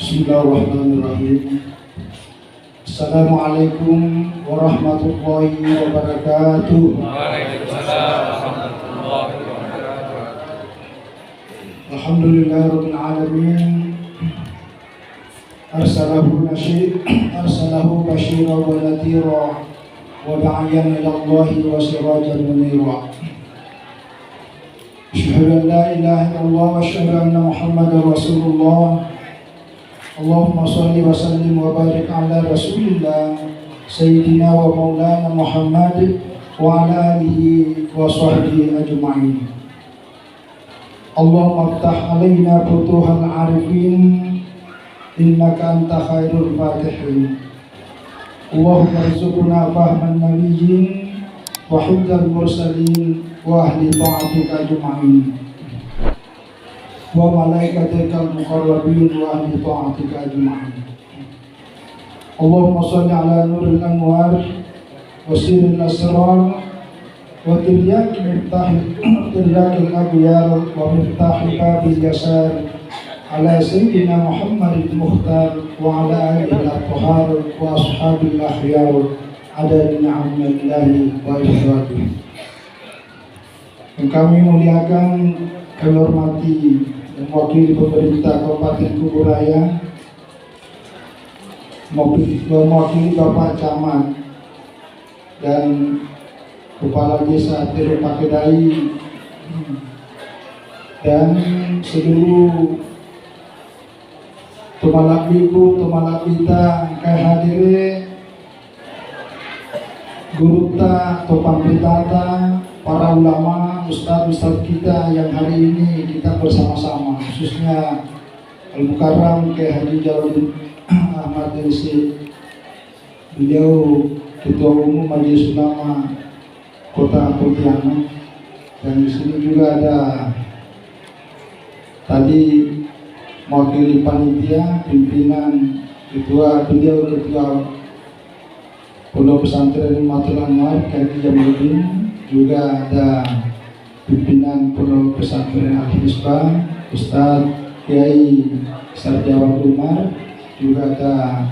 Bismillahirrahmanirrahim. Assalamualaikum warahmatullahi wabarakatuh. Waalaikumsalam warahmatullahi wabarakatuh. Alhamdulillahirabbil alamin. Arsalahu basyiran wa nadhira wa da'iyan ila Allahi wa sirajan munira. Asyhadu an la ilaha illallah wa asyhadu anna Muhammadar Rasulullah. Allahumma shalli wa sallim wa barik ala Rasulillah Sayyidina wa Maulana Muhammad wa ala alihi wa sahbihi ajma'in. Allahumma aftah alaina futuhal arifin innaka anta khairul fatihin. Allahumma rizukuna fahman nabiyyin wa hibdal mursalin wa ahli ta'atika ajma'in wa malaikatikal muqarrabin wa ahli ta'atika ajma'in. Allahumma shalli ala nuril anwar wa sirril asrar wa tiryakil abyar wa miftahi babil yasar ala sayyidina Muhammadil Mukhtar wa ala alihi al-athhar wa ashabil akhyar adad ni'amillahi wa ifradihi. Yang kami muliakan, kami hormati dan mewakili pemerintah Kabupaten Kuburaya, mewakili Bapak Camat dan Kepala Desa Tiruk Pakedai dan seluruh tumalak ibu, tumalak kita, kai hadire, guruta, topang pitata, para ulama, ustaz-ustaz kita yang hari ini kita bersama-sama, khususnya Al-Mukarram Kyai Haji Jaludin Ahmad Densi, beliau Ketua Umum Majelis Ulama Kota Pontianak, dan di sini juga ada tadi mewakili panitia pimpinan ketua Pondok Pesantren Matul Anwar Kyai Haji Jaludin, juga ada pimpinan Pondok Pesantren Al-Hizbah Ustadz Kiai Sarjawat Umar, juga ada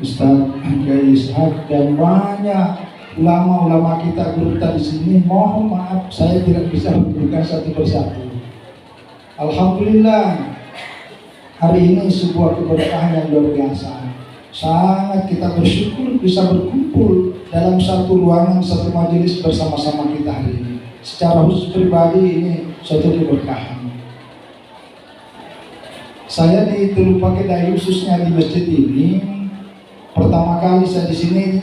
Ustadz Kiai Ishak dan banyak ulama-ulama kita guru di sini. Mohon maaf saya tidak bisa menyebutkan satu persatu. Alhamdulillah hari ini sebuah keberkahan yang luar biasa. Sangat kita bersyukur bisa berkumpul dalam satu ruangan, satu majelis bersama-sama kita hari ini. Secara khusus pribadi ini suatu keberkahan. Saya di Tiruk Pakedai, khususnya di masjid ini, pertama kali saya di sini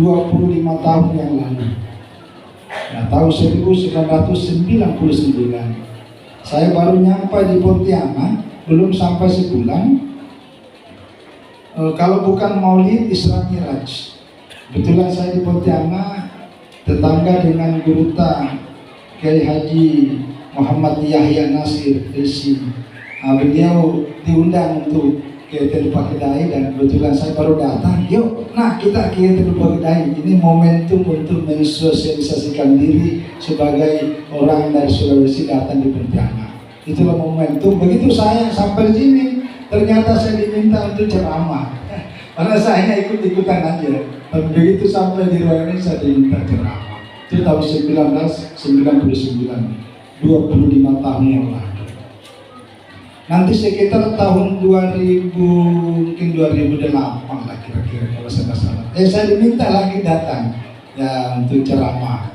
25 tahun yang lalu. Nah, tahun 1999. Saya baru nyampe di Pontianak, belum sampai sebulan. Kalau bukan Maulid, Isra Miraj. Kebetulan saya di Pontianak tetangga dengan guruta Kiai Haji Muhammad Yahya Nasir Desi. Beliau diundang untuk ke Tiruk Pakedai dan kebetulan saya baru datang. Yuk, nah kita ke Tiruk Pakedai. Ini momentum untuk mensosialisasikan diri sebagai orang dari Sulawesi datang di Pontianak. Itulah momentum. Begitu saya sampai di sini, ternyata saya diminta untuk ceramah. Karena saya ikut-ikutan aja. Tapi begitu sampai di ruangan ini saya diminta ceramah. Itu tahun 1999, 25 tahun yang lalu. Nanti sekitar tahun 2000, mungkin 2008 lah kira-kira kalau saya nggak salah. Saya diminta lagi datang ya untuk ceramah.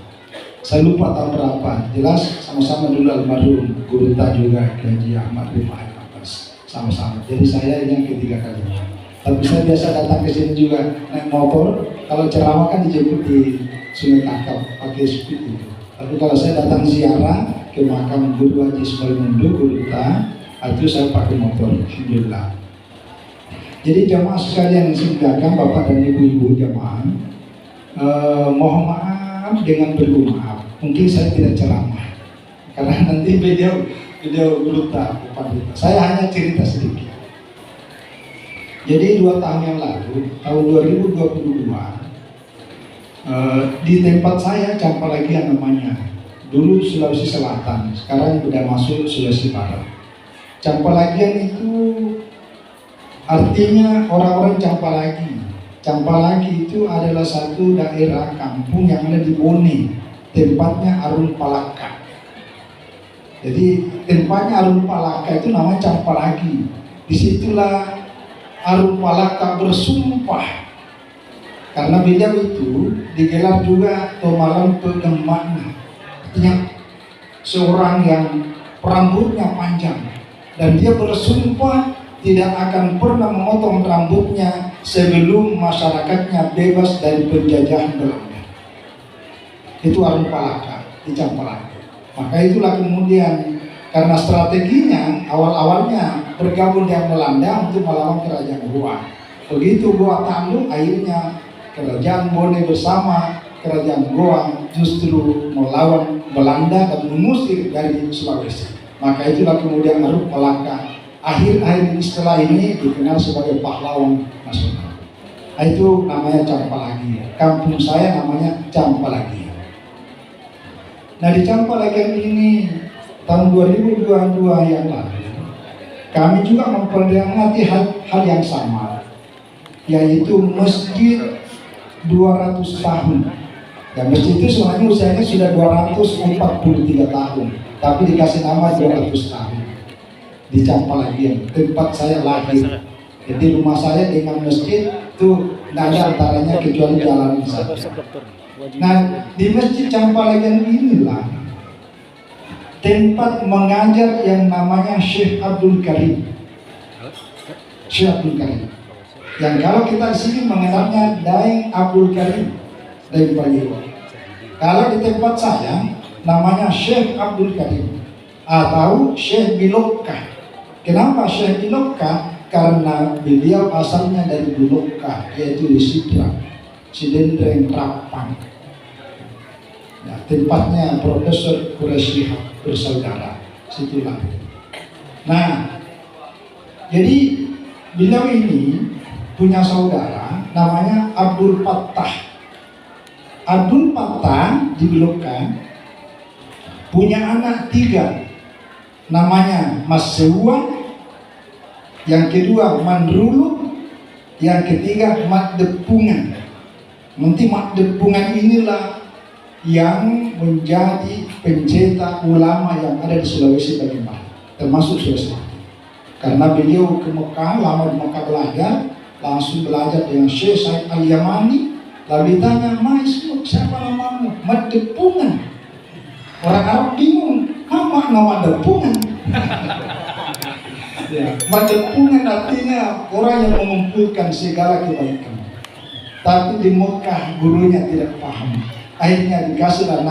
Saya lupa tahun berapa. Jelas sama-sama dulu almarhum guruta juga Kiai Ahmad Rifai Abbas. Sama-sama. Jadi saya yang ketiga kalinya. Tapi saya biasa datang ke sini juga naik motor. Kalau ceramah kan dijemput di Sungai Tangkap pakai speed itu. Tapi kalau saya datang ziarah ke makam Guru Haji Ismail Mundu Guruta, itu saya pakai motor. Alhamdulillah. Jadi jamaah sekalian yang saya muliakan, bapak dan ibu-ibu jamaah, mohon maaf dengan berguna maaf. Mungkin saya tidak ceramah karena nanti beliau Guruta. Saya hanya cerita sedikit. Jadi 2 tahun yang lalu, tahun 2022, di tempat saya Campalagi yang namanya dulu Sulawesi Selatan, sekarang sudah masuk Sulawesi Barat. Campalagian itu Artinya orang-orang Campalagi. Campalagi itu adalah satu daerah kampung yang ada di Bone, tempatnya Arun Palaka. Jadi tempatnya Arun Palaka itu namanya Campalagi. Disitulah Arun Palaka bersumpah, karena beliau itu digelar juga Tomalan Pegemakna, artinya seorang yang rambutnya panjang, dan dia bersumpah tidak akan pernah memotong rambutnya sebelum masyarakatnya bebas dari penjajahan Belanda. Itu Arun Palaka di Campalagi. Maka itulah kemudian karena strateginya awal-awalnya bergabung dengan Belanda untuk melawan kerajaan Goa. Begitu Goa tangguh, akhirnya kerajaan Bone bersama kerajaan Goa justru melawan Belanda dan mengusir dari Sulawesi. Maka itulah kemudian Arun Palaka akhir-akhir setelah ini dikenal sebagai pahlawan nasional. Itu namanya Campalagi. Kampung saya namanya Campalagi. Nah, di Campalagian ini tahun 2022 yang lalu kami juga memperingati hal yang sama, yaitu masjid 200 tahun. Ya, masjid itu sebenarnya usianya sudah 243 tahun, tapi dikasih nama 200 tahun di Campalagian, tempat saya lahir. Jadi rumah saya dengan masjid itu tidak ada antaranya kecuali jalan saja. Nah, di Masjid Campalagian inilah tempat mengajar yang namanya Syekh Abdul Karim. Syekh Abdul Karim. Yang kalau kita di sini mengenalnya Daeng Abdul Karim, Daeng Paliwo. Kalau di tempat saya namanya Syekh Abdul Karim atau Syekh Bilokah. Kenapa Syekh Bilokah? Karena beliau asalnya dari Bilokah, yaitu di Sidrap, Sidendreng Rapang. Nah, tempatnya Profesor Quraisy bersaudara, situlah. Nah, jadi beliau ini punya saudara namanya Abdul Fattah. Abdul Fattah di Bilokah punya anak 3, namanya Mas Sewa, yang kedua Mandrulu, yang ketiga Mat Depungan. Nanti Mat Depungan inilah yang menjadi pencetak ulama yang ada di Sulawesi bagian barat, termasuk Sulawesi. Karena beliau ke Mekah, lama di Mekah belajar, langsung belajar dengan Syekh Said Al-Yamani. Lalu ditanya, "Mas, siapa namamu?" Mat Depungan. Orang Arab bingung, apa nama Depungan? Ya, Mat Depungan artinya orang yang mengumpulkan segala kebaikan. Tapi di Mekah gurunya tidak paham. Akhirnya dikasihlah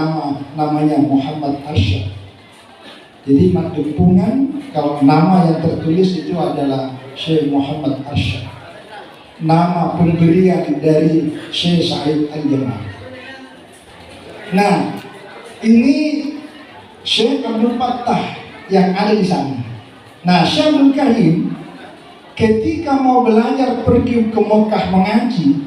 namanya Muhammad Arsyad. Jadi Mat Depungan, kalau nama yang tertulis itu adalah Syekh Muhammad Arsyad. Nama pemberian dari Syekh Said Al-Yamani. Nah, ini Syekh Abdul Fattah yang ada di sana. Nah, Syekh Abdul Karim ketika mau belajar pergi ke Mekah mengaji,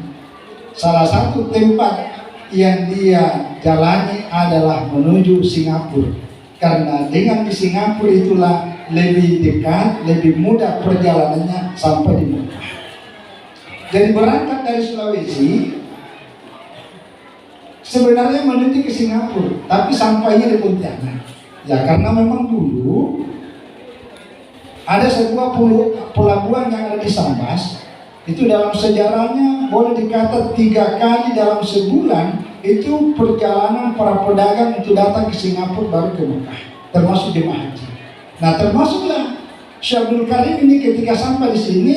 salah satu tempat yang dia jalani adalah menuju Singapura. Karena dengan di Singapura itulah lebih dekat, lebih mudah perjalanannya sampai di Mekah. Jadi berangkat dari Sulawesi sebenarnya menuju ke Singapura, tapi sampainya di Pontianak. Ya, karena memang dulu ada sebuah pelabuhan yang ada di Sambas. Itu dalam sejarahnya boleh dikata 3 kali dalam sebulan itu perjalanan para pedagang untuk datang ke Singapura baru ke Mekah, termasuk jemaah haji. Nah, termasuklah Syekh Abdul Karim ini ketika sampai di sini,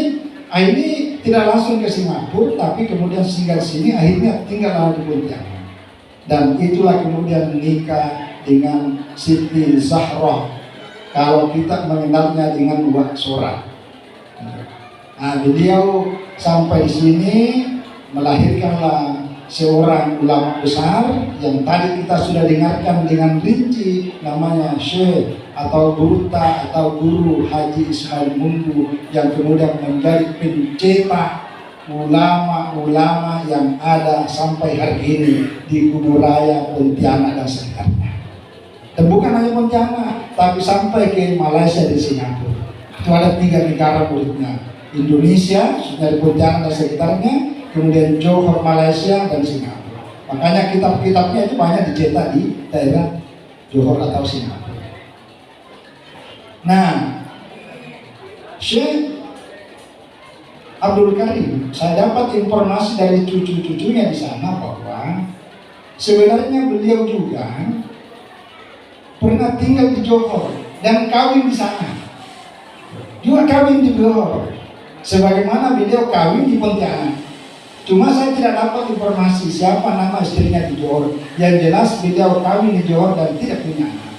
ini tidak langsung ke Singapura, tapi kemudian singgah di sini, akhirnya tinggal di Pontianak. Dan itulah kemudian menikah dengan Siti Zahra. Kalau kita mengenalnya dengan Wak Sora. Nah, beliau sampai di sini melahirkanlah seorang ulama besar yang tadi kita sudah dengarkan dengan rinci, namanya Syekh atau Burta atau Guru Haji Ismail Mundu, yang kemudian menjadi pencetak ulama-ulama yang ada sampai hari ini di Kuburaya, Pontianak dan sekitarnya. Dan bukan hanya Pontianak, tapi sampai ke Malaysia dan Singapura. Itu ada 3 negara muridnya. Indonesia, dari Pontianak dan sekitarnya, kemudian Johor Malaysia dan Singapura. Makanya kitab-kitabnya itu banyak dicetak di daerah Johor atau Singapura. Nah, Syekh Abdul Karim, saya dapat informasi dari cucu-cucunya di sana bahwa sebenarnya beliau juga pernah tinggal di Johor dan kawin di sana. Juga kawin di Johor. Sebagaimana beliau kawin di Pontianak. Cuma saya tidak dapat informasi siapa nama istrinya di Johor. Yang jelas beliau kawin di Johor dan tidak punya anak.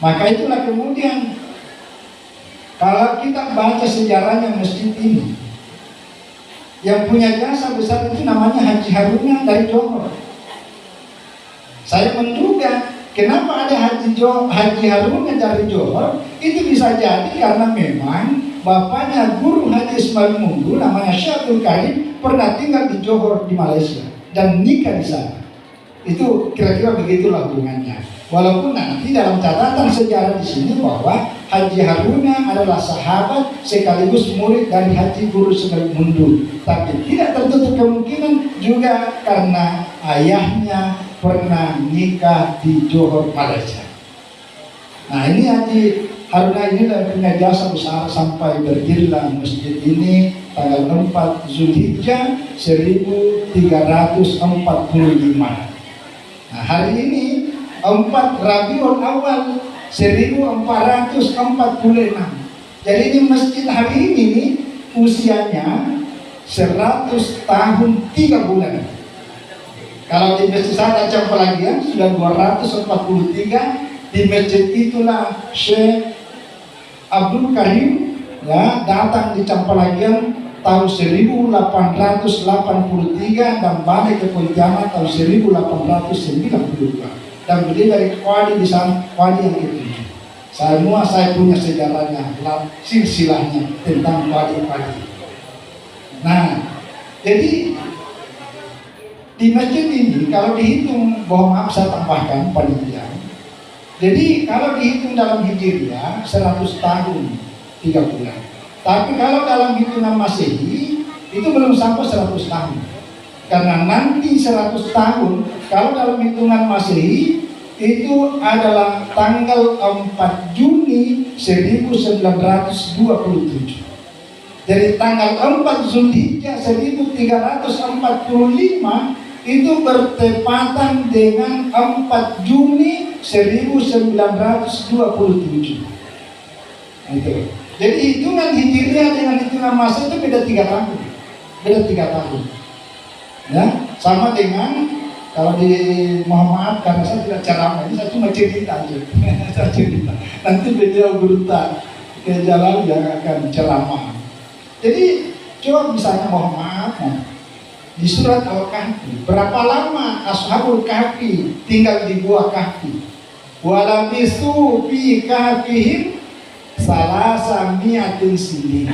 Maka itulah kemudian kalau kita baca sejarahnya masjid ini, yang punya jasa besar itu namanya Haji Haruna dari Johor. Saya menduga kenapa ada Haji Haruna dari Johor, itu bisa jadi karena memang bapaknya guru Haji Ismail Mundu namanya Syekh Abdul Karim pernah tinggal di Johor di Malaysia dan nikah di sana. Itu kira-kira begitulah hubungannya. Walaupun nanti dalam catatan sejarah di sini bahwa Haji Haruna adalah sahabat sekaligus murid dari Haji Guru Ismail Mundu, tapi tidak tertutup kemungkinan juga karena ayahnya pernah nikah di Johor Malaysia. Nah, ini Haji Haruna ini punya jasa besar sampai berdirilah masjid ini tanggal 4 Zulhijjah 1345. Nah, hari ini 4 Rabiul Awal 1446. Jadi ini masjid hari ini nih, usianya 100 tahun 3 bulan. Kalau di masjid saya Campalagian sudah 243. Di masjid itulah Syekh Abdul Karim ya datang di Campalagian tahun 1883 dan balik ke Pontianak tahun 1892. Dan beliau dari Wadi di sana, Wadi yang ketujuh. Saya punya sejarahnya, silsilahnya tentang Wadi-Wadi. Nah, jadi di masjid ini kalau dihitung, mohon maaf saya tambahkan panitia. Jadi kalau dihitung dalam Hijriah 100 tahun 3 bulan. Tapi kalau dalam hitungan Masehi itu belum sampai 100 tahun. Karena nanti 100 tahun kalau dalam hitungan Masehi itu adalah tanggal 4 Juni 1927. Jadi tanggal 4 Zulhijjah 1345 itu bertepatan dengan 4 Juni 1927. Gitu. Jadi hitungan Hijriah dengan hitungan Masehi itu beda 3 tahun. Beda 3 tahun. Ya, sama dengan kalau di mohon maaf karena saya tidak ceramah, ini saya cuma cerita aja. Saya cerita. Nanti beliau berita ke jalan yang akan ceramah. Jadi coba misalnya mohon maaf di surat Al-Kahfi, berapa lama Ashabul Kahfi tinggal di gua Kahfi? Walabisu fi kahfihim salasa mi'atin sinin.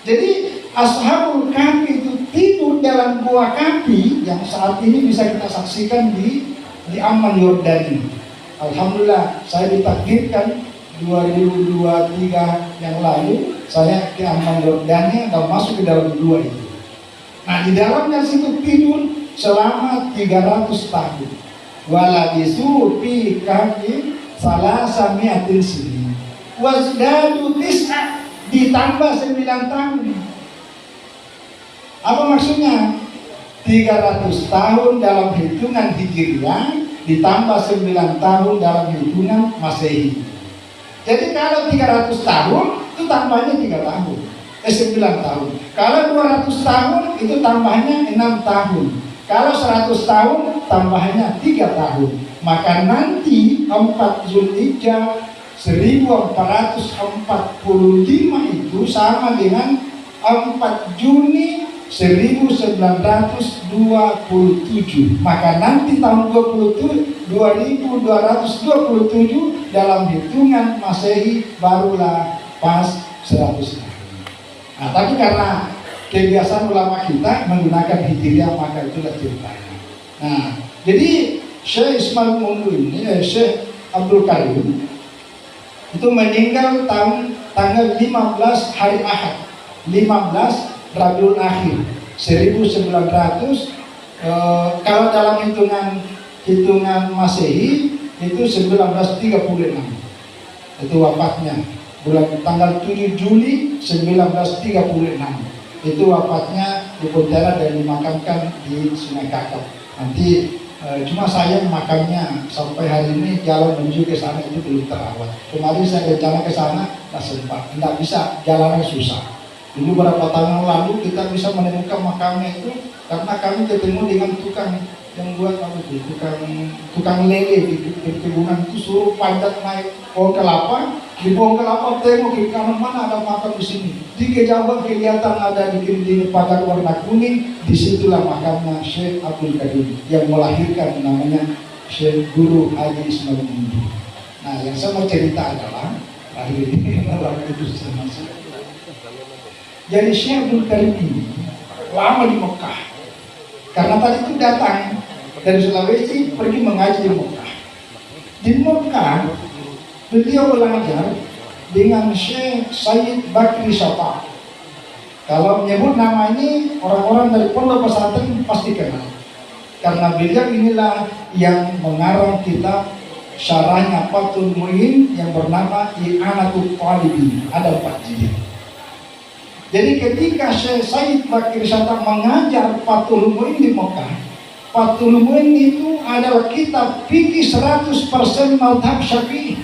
Jadi Ashabul Kahfi itu tidur dalam gua Kahfi yang saat ini bisa kita saksikan di Amman Yordani. Alhamdulillah saya ditakdirkan 2023 yang lalu saya ke Amman Yordani dan masuk ke dalam gua itu. Nah, di dalamnya situ tidur selama 300 tahun. Walabisu fi kahfihim salasa mi'atin sinin. Wazdadu tis'a, ditambah 9 tahun. Apa maksudnya? 300 tahun dalam hitungan Hijriah ditambah 9 tahun dalam hitungan Masehi. Jadi kalau 300 tahun itu tambahnya 3 tahun. 9 tahun. Kalau 200 tahun itu tambahnya 6 tahun. Kalau 100 tahun tambahnya 3 tahun. Maka nanti 4 Zulhijjah 1445 itu sama dengan 4 Juni 1927. Maka nanti tahun 2227 dalam hitungan Masehi barulah pas 100 tahun. Nah, tapi karena kebiasaan ulama kita menggunakan Hijriah maka itulah ceritanya. Nah, jadi Syekh Ismail Mundu ini, Syekh Abdul Karim Itu meninggal tanggal 15 hari Ahad, 15 Rabiul Akhir 1900, kalau dalam hitungan Masehi itu 1936. Itu wafatnya. Tanggal 7 Juli 1936. Itu wafatnya di Pontianak dan dimakamkan di Sungai Kakap. Nanti cuma sayang makamnya sampai hari ini jalan menuju ke sana itu belum terawat. Kemarin saya rencana ke sana, tak sempat, tidak bisa, jalannya susah. Dulu beberapa tahun lalu kita bisa menemukan makamnya itu karena kami ketemu dengan tukang yang buat tukang lele di perkebunan itu, suruh panjat naik pohon kelapa. Di pohon kelapa tengok di kanan mana ada makam di sini. Di kejauhan kelihatan ada di pagar warna kuning. Disitulah makamnya Syekh Abdul Karim yang melahirkan namanya Syekh Guru Haji Ismail Mundur. Nah, yang saya mau cerita adalah akhir ini adalah itu masuk. Jadi Syekh Abdul Karim ini lama di Mekah. Karena tadi itu datang dari Sulawesi pergi mengaji di Mekah. Di Mekah beliau belajar dengan Syekh Sayyid Bakri Syafa. Kalau menyebut nama ini orang-orang dari pondok pesantren pasti kenal. Karena beliau inilah yang mengarang kitab syarahnya Fathul Mu'in yang bernama I'anatul Talibin. Ada 4 jilid. Jadi ketika Syekh Sayyid Bakri Syafa mengajar Fathul Mu'in di Mekah, Fathul Mu'in itu adalah kitab fikih 100% mazhab Syafi'i.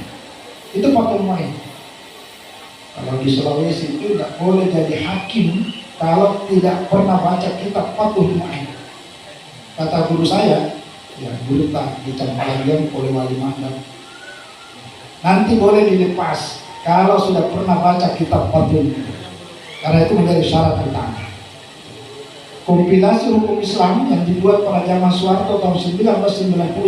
Itu Fathul Mu'in. Kalau di Sulawesi itu tidak boleh jadi hakim kalau tidak pernah baca kitab Fathul Mu'in. Kata guru saya, ya guru tak dicampurkan oleh wali mandap. Nanti boleh dilepas kalau sudah pernah baca kitab Fathul Mu'in. Karena itu menjadi syarat utama. Kompilasi hukum Islam yang dibuat pada zaman Soeharto tahun 1991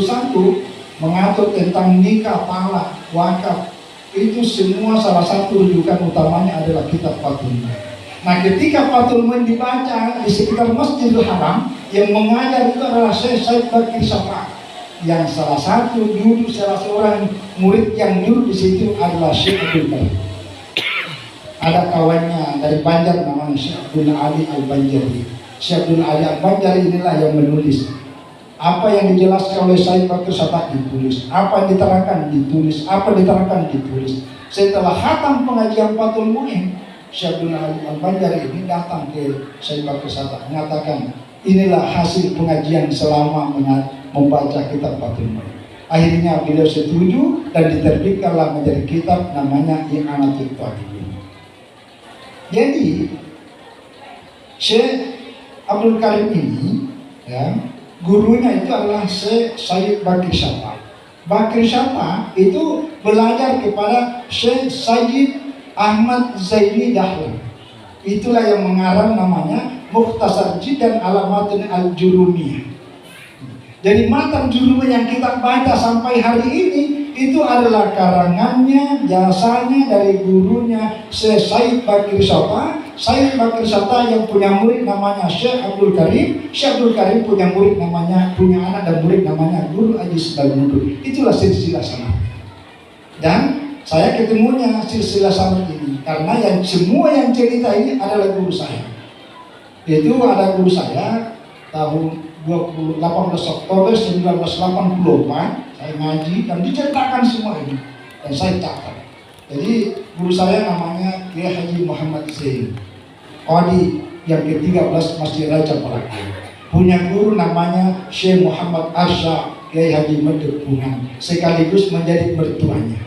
mengatur tentang nikah, talak, wakaf. Itu semua salah satu rujukan utamanya adalah kitab Fathul Mu'in. Nah, ketika Fathul Mu'in dibaca di sekitar Masjidil Haram, yang mengajar itu adalah Syekh Sayyid Bakri Syafa. Yang salah satu dulu salah seorang murid yang dulu di situ adalah Syekh Abdul Karim. Ada kawannya dari Banjar namanya Syekh Abdul Ali Al-Banjari. Syekh Abdul Ali Al-Banjari inilah yang menulis. Apa yang dijelaskan oleh Sayyid Bakri Syafa ditulis. Apa yang diterangkan ditulis. Apa yang diterangkan ditulis. Setelah khatam pengajian Fathul Mu'in, Syekh Abdul Ali Al-Banjari ini datang ke Sayyid Bakri Syafa mengatakan, inilah hasil pengajian selama membaca kitab Fathul Mu'in. Akhirnya beliau setuju dan diterbitkanlah menjadi kitab namanya I'anatul Talibin. Jadi Syekh Abdul Karim ini, ya, gurunya itu adalah Syekh Sayyid Bakri Syafa. Bakri Syafa itu belajar kepada Syekh Sayyid Ahmad Zaini Dahlan. Itulah yang mengarang namanya Mukhtasar Jiddan ala Matn al-Jurumiyah. Jadi matan Jurumiyah yang kita baca sampai hari ini itu adalah karangannya, jasanya dari gurunya Syekh Sayyid Bakri Syafa. Sayyid Bakri Syafa yang punya murid namanya Syekh Abdul Karim. Syekh Abdul Karim punya murid namanya, punya anak dan murid namanya Guru Haji Ismail Mundur. Itulah silsilah sanad. Dan saya ketemunya silsilah sanad ini karena yang semua yang cerita ini adalah guru saya. Itu ada guru saya tahun 18 Oktober 1984 saya ngaji dan diceritakan semua ini dan saya catat. Jadi guru saya namanya Kiai Haji Muhammad Zain Qadi yang ke-13 Masjid Raja Pelaki. Punya guru namanya Syekh Muhammad Arsha Kiai Haji Madep Bungan sekaligus menjadi mertuanya.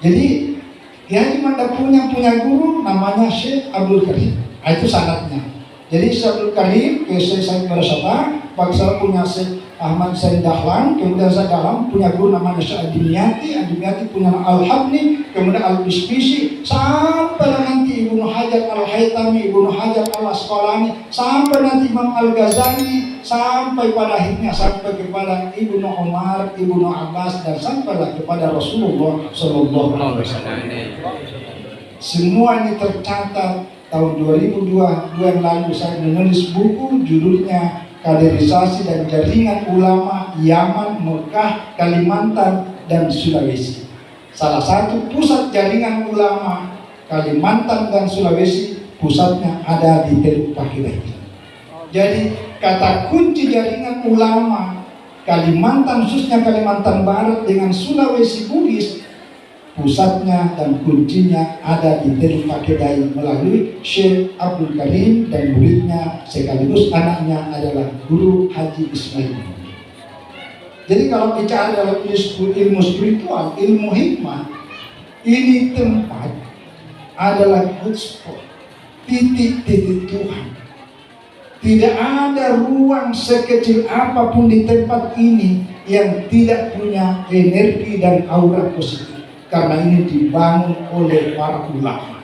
Jadi Kiai Haji Madep punya guru namanya Syekh Abdul Karim. Itu sanadnya. Jadi Syekh Abdul Karim ke Syekh Sayyid Bakri Syafa, Bakri punya Syekh Ahmad Zain Dahlan, kemudian saya dalam punya guru namanya Syekh Adimiyati punya Al-Habni, kemudian Al-Bisbisi, sampai nanti Ibnu Hajar Al-Haytami, Ibnu Hajar Al-Asqalani, sampai nanti Imam Al-Ghazali, sampai pada akhirnya sampai kepada Ibnu Umar, Ibnu Abbas, dan sampailah kepada Rasulullah Sallallahu Alaihi Wasallam. Semua ini tercatat. Tahun 2002 yang lalu saya menulis buku judulnya Kaderisasi dan Jaringan Ulama Yaman, Mekah, Kalimantan, dan Sulawesi. Salah satu pusat jaringan ulama Kalimantan dan Sulawesi, pusatnya ada di Teluk Pakidai. Jadi kata kunci jaringan ulama Kalimantan, khususnya Kalimantan Barat dengan Sulawesi Bugis, pusatnya dan kuncinya ada di Teluk Pakidai melalui Syekh Abdul Karim dan muridnya sekaligus anaknya adalah Guru Haji Ismail. Jadi kalau bicara dalam ilmu spiritual, ilmu hikmah, ini tempat adalah good spot, titik-titik Tuhan. Tidak ada ruang sekecil apapun di tempat ini yang tidak punya energi dan aura positif. Karena ini dibangun oleh para ulama.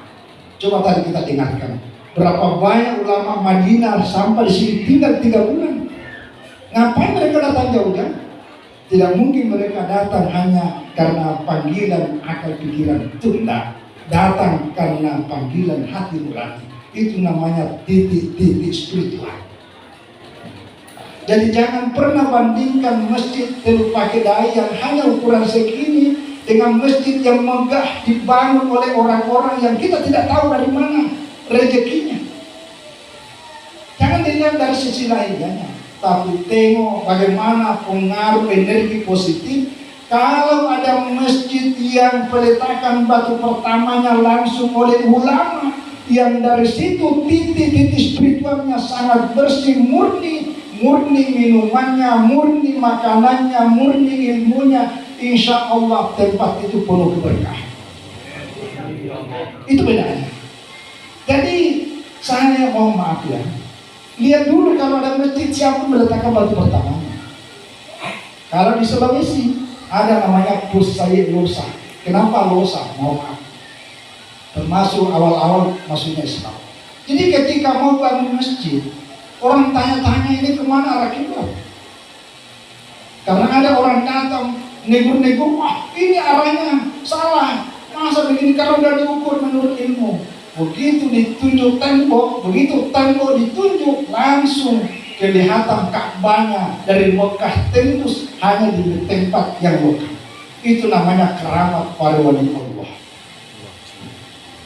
Coba tadi kita dengarkan berapa banyak ulama Madinah sampai di sini tinggal 3 bulan. Ngapain mereka datang jauh-jauh? Tidak mungkin mereka datang hanya karena panggilan akal pikiran. Tidak. Datang karena panggilan hati nurani. Itu namanya titik-titik spiritual. Jadi jangan pernah bandingkan masjid Teluk Pakidai yang hanya ukuran segini dengan masjid yang megah dibangun oleh orang-orang yang kita tidak tahu dari mana rezekinya. Jangan dilihat dari sisi lainnya, tapi tengok bagaimana pengaruh energi positif kalau ada masjid yang peletakan batu pertamanya langsung oleh ulama, yang dari situ titik-titik spiritualnya sangat bersih, murni minumannya, murni makanannya, murni ilmunya. Insya Allah tempat itu penuh keberkahan. Itu bedanya. Jadi saya mohon maaf ya, lihat dulu kalau ada masjid siapa meletakkan batu pertamanya. Kalau di Sulawesi ada namanya Pusayek Losa. Kenapa Losa? Mohon maaf, termasuk awal-awal masuknya Islam. Jadi ketika mau bangun masjid, orang tanya-tanya ini kemana arah kiblat? Karena ada orang datang negur-negur, wah ini arahnya salah, masa begini, kalau udah diukur menurut ilmu. Begitu ditunjuk tembok, begitu tembok ditunjuk, langsung kelihatan Ka'bahnya dari Mekah tembus hanya di tempat yang lokal. Itu namanya keramat para wali Allah.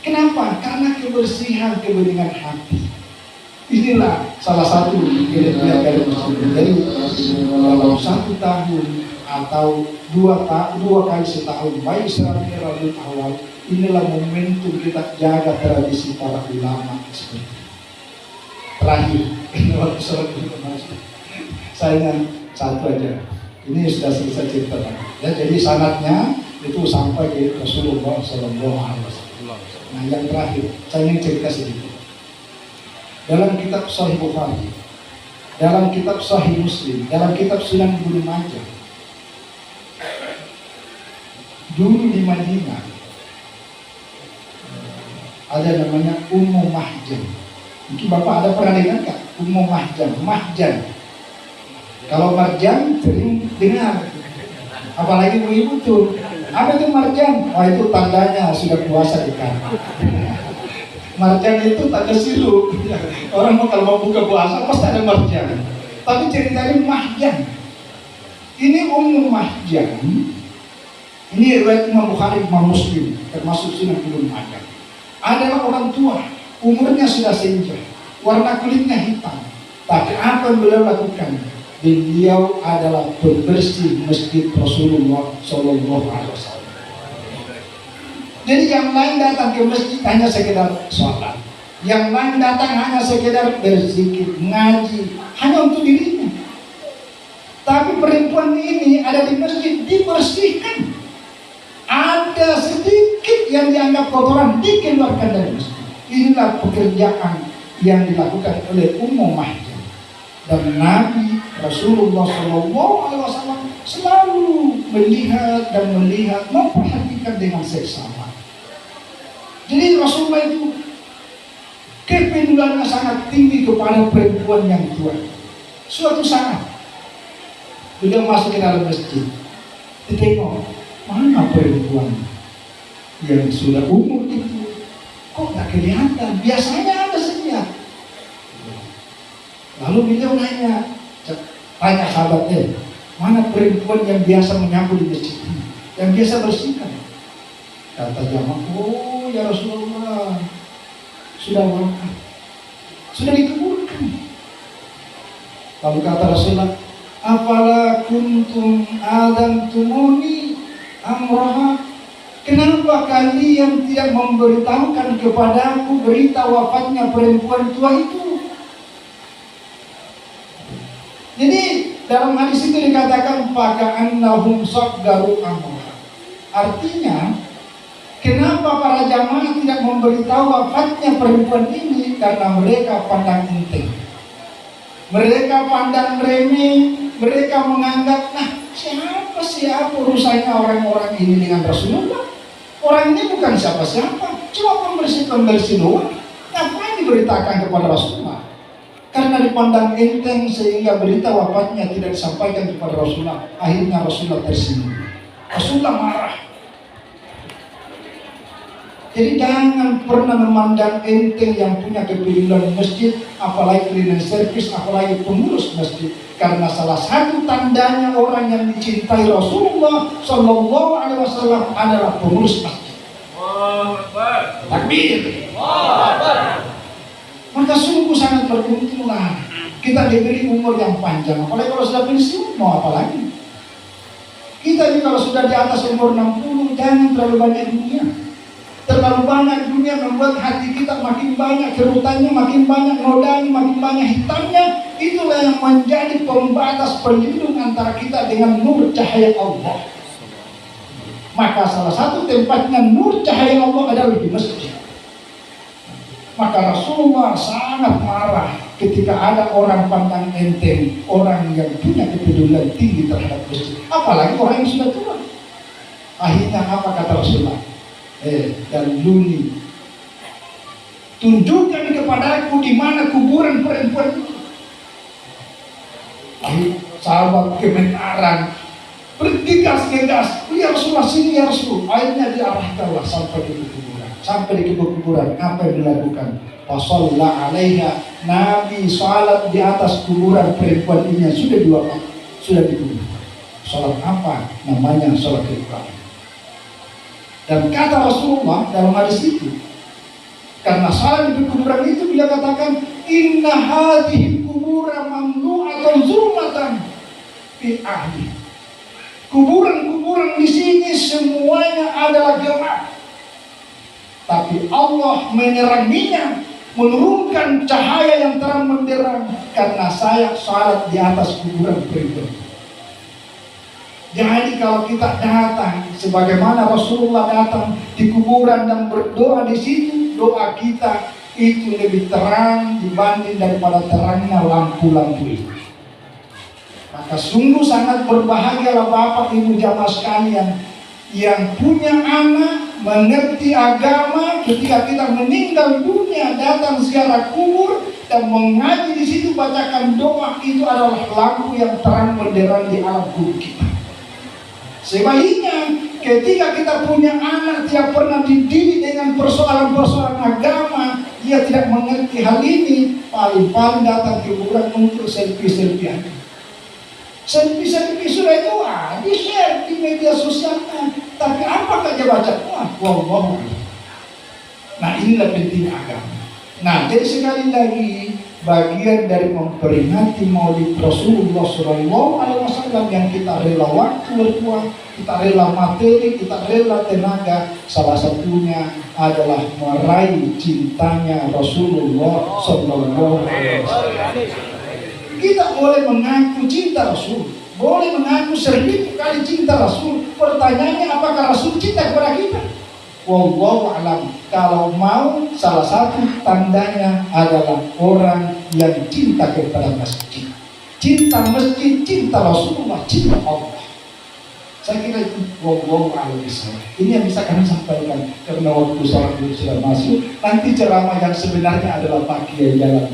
Kenapa? Karena kebersihan, kebeningan hati. Inilah salah satu kelebihan dari masjid. Jadi dalam 1 tahun atau dua kali setahun, baik secara Rabiul Awal, inilah momentum kita jaga tradisi para ulama seperti itu. Terakhir, waktu sholat di masjid, saya satu aja. Ini sudah selesai cerita. Ya, jadi sanadnya itu sampai ke Rasulullah SAW. Nah, yang terakhir, saya ingin cerita sedikit. Dalam kitab Sahih Bukhari, dalam kitab Sahih Muslim, dalam kitab Sunan Ibnu Majah, dulu di Madinah ada namanya Ummu Mahjan. Mungkin Bapak ada pernah dengar nggak? Ummu Mahjan. Kalau marjan sering dengar, apalagi ibu tuh, apa itu marjan? Oh, itu tandanya sudah puasa di kantor. Marjan itu tanda silu. Orang kalau mau buka puasa pasti ada marjan. Tapi ceritanya Mahjan. Ini Ummu Mahjan. Ini riwayat Imam Bukhari, Imam Muslim, termasuk Sunan Ibnu Majah. Adalah orang tua, umurnya sudah senja, warna kulitnya hitam. Tapi apa yang beliau lakukan? Beliau adalah pembersih masjid Rasulullah SAW. Jadi yang lain datang ke masjid hanya sekedar sholat, yang lain datang hanya sekedar berzikir, ngaji, hanya untuk dirinya. Tapi perempuan ini ada di masjid dibersihkan. Ada sedikit yang dianggap kotoran dikeluarkan dari masjid. Inilah pekerjaan yang dilakukan oleh Ummu Mahjan. Dan Nabi Rasulullah SAW selalu melihat, memperhatikan dengan seksama. Jadi Rasulullah itu kepeduliannya sangat tinggi kepada perempuan yang tua. Suatu saat beliau masuk ke dalam masjid, ditengok, mana perempuan yang sudah umur itu, kok tak kelihatan? Biasanya ada senyap. Lalu beliau tanya sahabatnya, mana perempuan yang biasa menyapu di masjid ini, yang biasa bersihkan? Kata jamaah, oh ya Rasulullah, sudah wafat, sudah dikuburkan. Lalu kata Rasulullah, afala kuntum adantumuni amraha, kenapa kalian tidak memberitahukan kepadaku berita wafatnya perempuan tua itu? Jadi dalam hadis itu dikatakan faka'annahum saggaru amraha. Artinya, kenapa para jamaah tidak memberitahu wafatnya perempuan ini? Karena mereka pandang enteng, mereka pandang remeh, mereka menganggap, nah siapa urusannya orang-orang ini dengan Rasulullah? Orang ini bukan siapa-siapa, cuma pembersih doang. Ngapain diberitakan kepada Rasulullah? Karena dipandang enteng sehingga berita wafatnya tidak disampaikan kepada Rasulullah. Akhirnya Rasulullah tersinggung, Rasulullah marah. Jadi jangan pernah memandang enteng yang punya kepedulian masjid, apalagi cleaning service, apalagi pengurus masjid. Karena salah satu tandanya orang yang dicintai Rasulullah Sallallahu Alaihi Wasallam adalah pengurus masjid. Takbir. Maka sungguh sangat beruntunglah kita diberi umur yang panjang. Apalagi kalau sudah pensiun, mau apa lagi? Kita ini kalau sudah di atas umur 60, jangan terlalu banyak dunia. Terlalu banyak dunia membuat hati kita makin banyak kerutannya, makin banyak nodanya, makin banyak hitamnya. Itulah yang menjadi pembatas pelindung antara kita dengan nur cahaya Allah. Maka salah satu tempatnya nur cahaya Allah adalah di masjid. Maka Rasulullah sangat marah ketika ada orang pandang enteng, orang yang punya kepedulian tinggi terhadap masjid, apalagi orang yang sudah tua. Akhirnya apa kata Rasulullah? Daluni, tunjukkan kepadaku di mana kuburan perempuan itu. Sahabat gemetaran, bergegas-gegas, ya Rasulullah sini ya Rasul. Akhirnya diarahkanlah sampai di kuburan. Sampai di kuburan, apa yang dilakukan? Wasalla alaiha, Nabi salat di atas kuburan perempuan ini yang sudah diwakaf, sudah dikubur. Salat apa? Namanya salat Ibrahim. Dan kata Rasulullah dalam hadis itu, karena salat di kuburan itu beliau katakan, inna hadhihi kuburan mamnu'atan zulmatan fi ahli. Kuburan-kuburan di sini semuanya adalah gelap, tapi Allah meneranginya, menurunkan cahaya yang terang benderang karena saya salat di atas kuburan perempuan. Jadi kalau kita datang sebagaimana Rasulullah datang di kuburan dan berdoa di situ, doa kita itu lebih terang dibanding daripada terangnya lampu-lampu itu. Maka sungguh sangat berbahagialah Bapak Ibu jamaah sekalian yang punya anak mengerti agama. Ketika kita meninggal dunia, datang ziarah kubur dan mengaji di situ, bacakan doa, itu adalah lampu yang terang benderang di alam kubur kita. Sebaliknya, ketika kita punya anak tidak pernah dididik dengan persoalan-persoalan agama, dia tidak mengerti hal ini, paling-paling datang ke kuburan untuk selfie-selfie. Selfie-selfie sudah itu di-share di media sosialnya, tapi apakah dia baca? Wallahu a'lam. Nah, inilah penting agama. Nah, jadi sekali lagi bagian dari memperingati Maulid Rasulullah SAW yang kita rela waktu berbuat, kita rela materi, kita rela tenaga, salah satunya adalah meraih cintanya Rasulullah SAW. Kita boleh mengaku cinta Rasul, boleh mengaku 1000 kali cinta Rasul. Pertanyaannya, apakah Rasul cinta kepada kita? Wallahu a'lam. Kalau mau, salah satu tandanya adalah orang yang cinta kepada masjid, cinta masjid, cinta Rasulullah, cinta Allah. Saya kira itu wallahu a'lam. Ini yang bisa kami sampaikan karena waktu sholat sudah masuk. Nanti ceramah yang sebenarnya adalah Pak Kiai Jalan.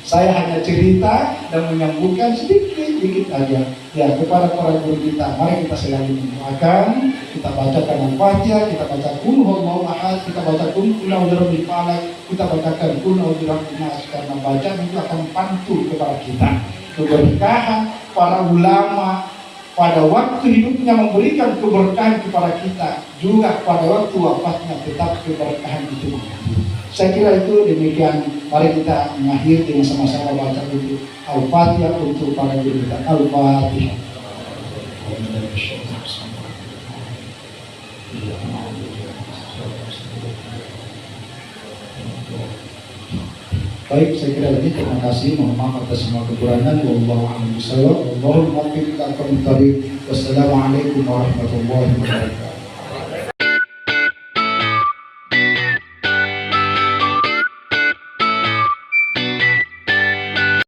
Saya hanya cerita dan menyambungkan sedikit aja. Ya, kepada para guru kita, mari kita selalu mendoakan, kita bacakan Al-Fatihah, kita baca Qul Huwallahu Ahad, kita baca Qul A'udzu Falaq, kita bacakan Qul A'udzu Nas, karena bacaan itu akan pantul kepada kita keberkahan para ulama pada waktu hidupnya memberikan keberkahan kepada kita, juga pada waktu wafatnya tetap keberkahan itu mengalir. Saya kira itu demikian. Mari kita mengakhiri dengan sama-sama baca dulu Al-Fatihah untuk para guru kita. Al-Fatihah. Baik, saya kira lagi terima kasih, mohon maaf atas semua kekurangan. Wallahu a'lam bishawab. Wallahul muwaffiq ila aqwamit thoriq. Wassalamualaikum warahmatullahi wabarakatuh.